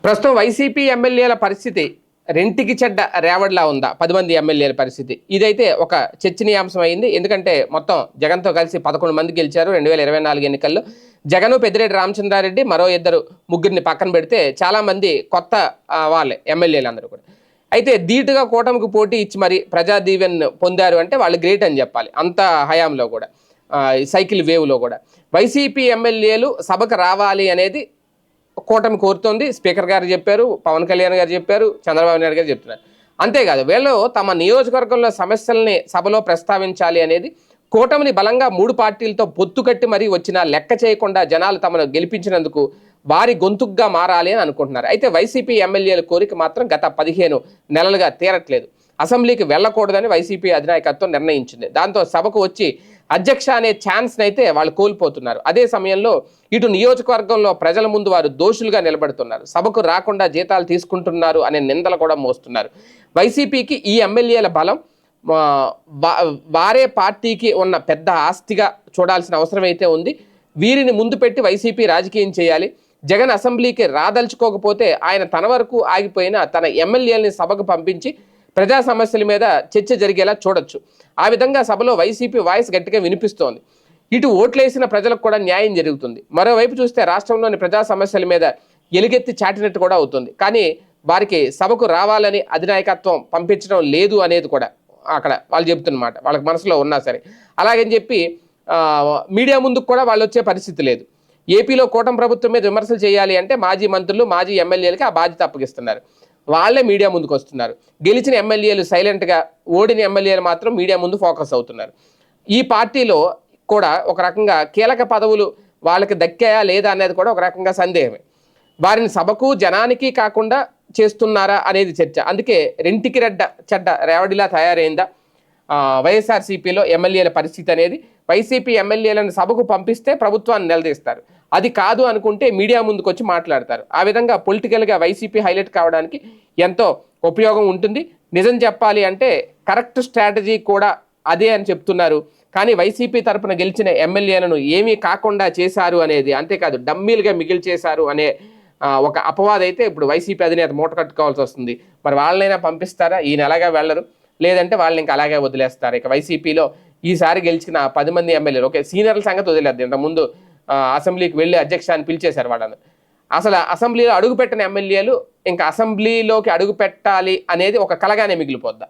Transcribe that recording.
ప్రస్తుతం వైసీపీ ఎమ్మెల్యేల పరిస్థితి రెంటికి చెడ్డ రేవడిలా ఉందా? 10 మంది ఎమ్మెల్యేల పరిస్థితి ఇదైతే ఒక చర్చనీయాంశం అయింది. ఎందుకంటే మొత్తం జగన్తో కలిసి 11 మంది గెలిచారు 2024 ఎన్నికల్లో. జగన్, పెద్దిరెడ్డి రామచంద్రారెడ్డి, మరో ఇద్దరు ముగ్గురిని పక్కన పెడితే చాలా మంది కొత్త వాళ్ళే ఎమ్మెల్యేలు అందరూ కూడా. అయితే ధీటుగా కూటమికి పోటీ ఇచ్చి మరి ప్రజా దీవెన్ పొందారు అంటే వాళ్ళు గ్రేట్ అని చెప్పాలి. అంత హయాంలో కూడా సైకిల్ వేవ్లో కూడా వైసీపీ ఎమ్మెల్యేలు సభకు రావాలి అనేది కూటమి కోరుతోంది. స్పీకర్ గారు చెప్పారు, పవన్ కళ్యాణ్ గారు చెప్పారు, చంద్రబాబు నాయుడు గారు చెప్తున్నారు. అంతేకాదు వీళ్ళు తమ నియోజకవర్గంలో సమస్యల్ని సభలో ప్రస్తావించాలి అనేది కూటమిని బలంగా 3 పార్టీలతో పొత్తు కట్టి మరీ వచ్చినా లెక్క చేయకుండా జనాలు తమను గెలిపించినందుకు వారి గొంతుగ్గా మారాలి అని అనుకుంటున్నారు. అయితే వైసీపీ ఎమ్మెల్యేల కోరిక మాత్రం గత 15 నెలలుగా తీరట్లేదు. అసెంబ్లీకి వెళ్ళకూడదని వైసీపీ అధినాయకత్వం నిర్ణయించింది. దాంతో సభకు వచ్చి అధ్యక్ష అనే ఛాన్స్ని అయితే వాళ్ళు కోల్పోతున్నారు. అదే సమయంలో ఇటు నియోజకవర్గంలో ప్రజల ముందు వారు దోషులుగా నిలబడుతున్నారు. సభకు రాకుండా జీతాలు తీసుకుంటున్నారు అనే నిందలు కూడా మోస్తున్నారు. వైసీపీకి ఈ ఎమ్మెల్యేల బలం వారే పార్టీకి ఉన్న పెద్ద ఆస్తిగా చూడాల్సిన అవసరం అయితే ఉంది. వీరిని ముందు పెట్టి వైసీపీ రాజకీయం చేయాలి. జగన్ అసెంబ్లీకి రాదలుచుకోకపోతే ఆయన తన వరకు ఆగిపోయిన తన ఎమ్మెల్యేలని సభకు పంపించి ప్రజా సమస్యల మీద చర్చ జరిగేలా చూడొచ్చు. ఆ విధంగా సభలో వైసీపీ వాయిస్ గట్టిగా వినిపిస్తోంది. ఇటు ఓట్లేసిన ప్రజలకు కూడా న్యాయం జరుగుతుంది. మరోవైపు చూస్తే రాష్ట్రంలోని ప్రజా సమస్యల మీద ఎలుగెత్తి చాటినట్టు కూడా అవుతుంది. కానీ వారికి సభకు రావాలని అధినాయకత్వం పంపించడం లేదు అనేది కూడా అక్కడ వాళ్ళు చెబుతున్నమాట. వాళ్ళకి మనసులో ఉన్నా సరే అలాగని చెప్పి మీడియా ముందుకు కూడా వాళ్ళు వచ్చే పరిస్థితి లేదు. ఏపీలో కూటమి ప్రభుత్వం మీద విమర్శలు చేయాలి అంటే మాజీ మంత్రులు, మాజీ ఎమ్మెల్యేలకి ఆ బాధ్యత అప్పగిస్తున్నారు. వాళ్ళే మీడియా ముందుకు వస్తున్నారు. గెలిచిన ఎమ్మెల్యేలు సైలెంట్గా, ఓడిన ఎమ్మెల్యేలు మాత్రం మీడియా ముందు ఫోకస్ అవుతున్నారు. ఈ పార్టీలో కూడా ఒక రకంగా కీలక పదవులు వాళ్ళకి దక్కాయా లేదా అనేది కూడా ఒక రకంగా సందేహమే. వారిని సభకు జనానికి కాకుండా చేస్తున్నారా అనేది చర్చ. అందుకే రెంటికి చెడ్డ రేవడిలా తయారైందా వైఎస్ఆర్సీపీలో ఎమ్మెల్యేల పరిస్థితి అనేది? వైసీపీ ఎమ్మెల్యేలను సభకు పంపిస్తే ప్రభుత్వాన్ని నిలదీస్తారు. అది కాదు అనుకుంటే మీడియా ముందుకు వచ్చి మాట్లాడతారు. ఆ విధంగా పొలిటికల్గా వైసీపీ హైలైట్ కావడానికి ఎంతో ఉపయోగం ఉంటుంది. నిజం చెప్పాలి అంటే కరెక్ట్ స్ట్రాటజీ కూడా అదే అని చెప్తున్నారు. కానీ వైసీపీ తరపున గెలిచిన ఎమ్మెల్యేలను ఏమీ కాకుండా చేశారు అనేది, అంతేకాదు డమ్మీలుగా మిగిల్చేశారు అనే ఒక అపవాదం అయితే ఇప్పుడు వైసీపీ అధినేత మూట కట్టుకోవాల్సి వస్తుంది. మరి వాళ్ళనైనా పంపిస్తారా? ఈయన ఎలాగా వెళ్ళరు, లేదంటే వాళ్ళని ఇంకా అలాగే వదిలేస్తారు. ఇక వైసీపీలో ఈసారి గెలిచిన 10 మంది ఎమ్మెల్యేలు, ఓకే సీనియర్ల సంగతి వదిలేద్దాం. ఇంతకుముందు అసెంబ్లీకి వెళ్ళి అధ్యక్ష అని పిలిచేశారు వాళ్ళని. అసలు అసెంబ్లీలో అడుగుపెట్టిన ఎమ్మెల్యేలు ఇంకా అసెంబ్లీలోకి అడుగు పెట్టాలి అనేది ఒక కలగానే మిగిలిపోద్దా?